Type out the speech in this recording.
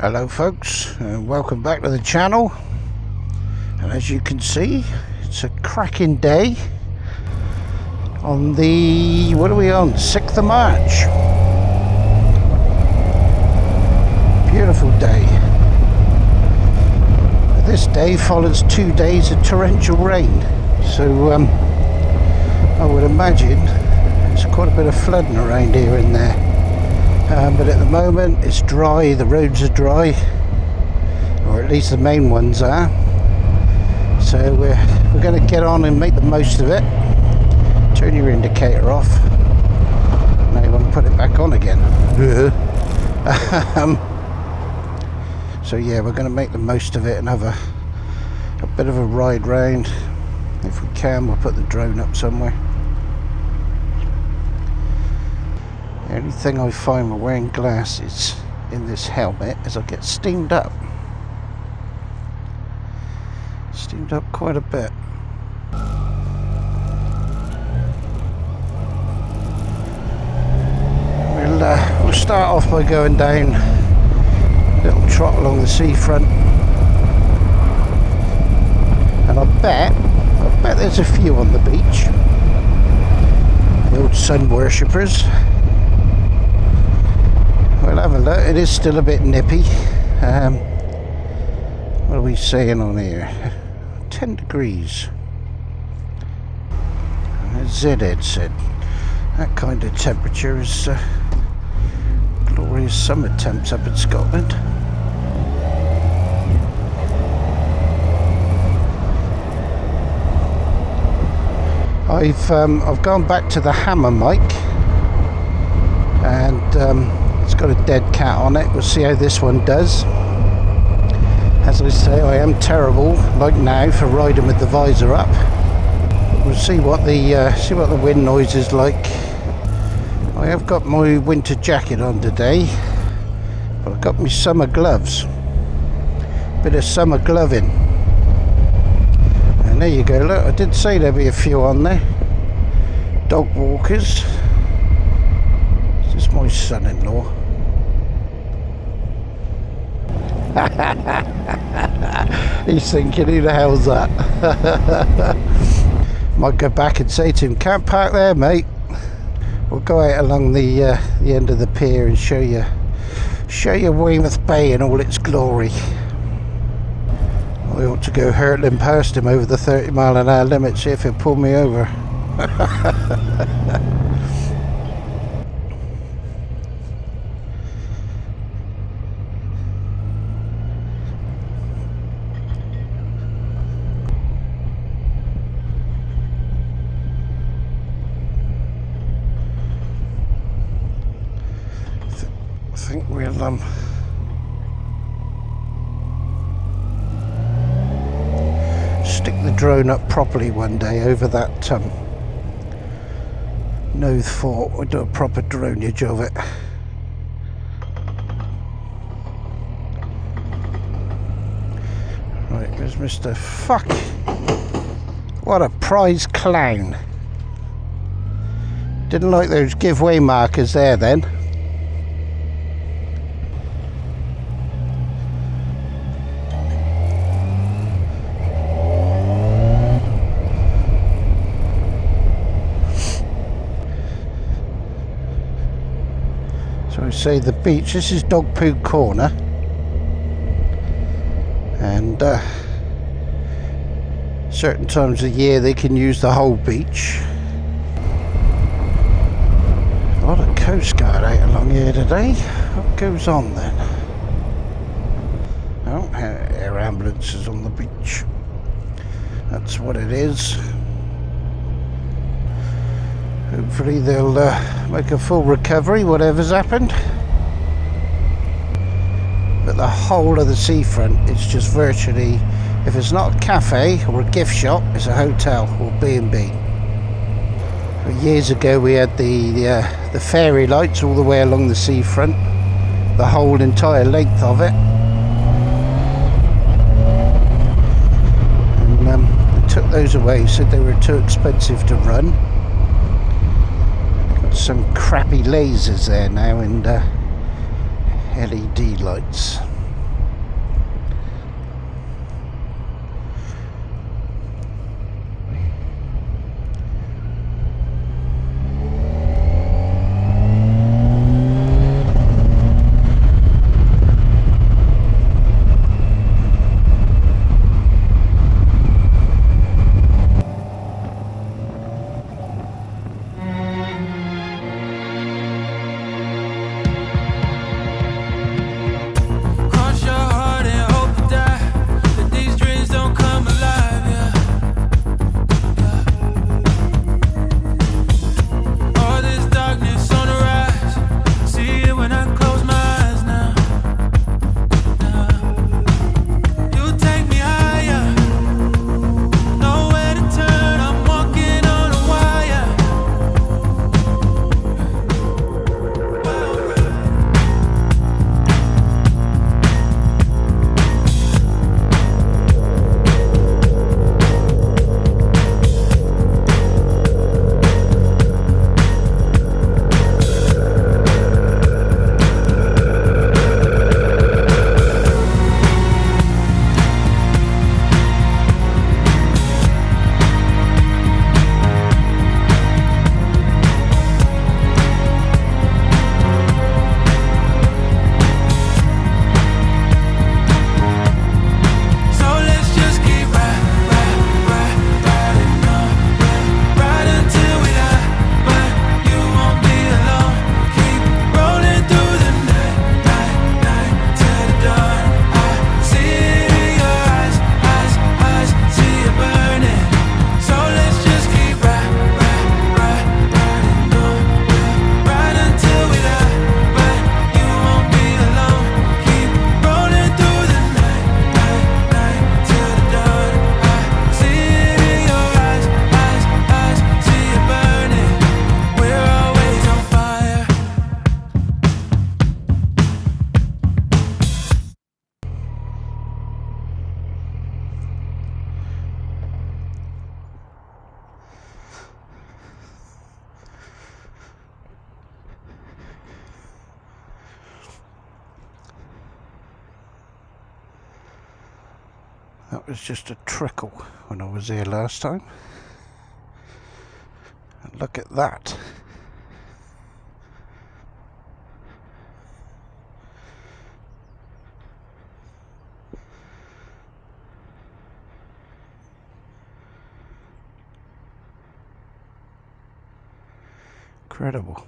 Hello folks, welcome back to the channel. And as you can see, it's a cracking day on the, what are we on, 6th of March. Beautiful day. This day follows 2 days of torrential rain, so I would imagine there's quite a bit of flooding around here and there. But at the moment it's dry, the roads are dry, or at least the main ones are. So we're going to get on and make the most of it. Turn your indicator off. Now you want to put it back on again. So yeah, we're going to make the most of it and have a bit of a ride round. If we can, we'll put the drone up somewhere. The only thing I find when wearing glasses in this helmet is I get steamed up. Steamed up quite a bit. We'll start off by going down a little trot along the seafront. And I bet there's a few on the beach. The old sun worshippers. We'll have a look. It is still a bit nippy. What are we saying on here? 10 degrees. Zed said that kind of temperature is glorious summer temps up in Scotland. I've gone back to the hammer mic, and it's got a dead cat on it. We'll see how this one does. As I say, I am terrible, like now, for riding with the visor up. We'll see what the wind noise is like. I have got my winter jacket on today, but I've got my summer gloves. Bit of summer gloving. And there you go. Look, I did say there'd be a few on there. Dog walkers. This is my son-in-law. He's thinking, who the hell's that? Might go back and say to him, can't park there, mate. We'll go out along the end of the pier and show you Weymouth Bay in all its glory. I ought to go hurtling past him over the 30-mile-an-hour limit, see if he'll pull me over. I think we'll stick the drone up properly one day over that Nothe Fort. We'll do a proper droneage of it. Right, there's Mr. Fuck. What a prize clown. Didn't like those giveaway markers there then. So I say the beach, this is Dog Poo Corner, and certain times of year they can use the whole beach. A lot of Coast Guard out along here today. What goes on then? Oh, air ambulances on the beach. That's what it is. Hope hopefully they'll make a full recovery, whatever's happened. But the whole of the seafront is just virtually, if it's not a cafe or a gift shop, it's a hotel or B&B. Years ago we had the fairy lights all the way along the seafront, the whole entire length of it. And they took those away, said they were too expensive to run. Got some crappy lasers there now and LED lights. That was just a trickle when I was here last time. And look at that. Incredible.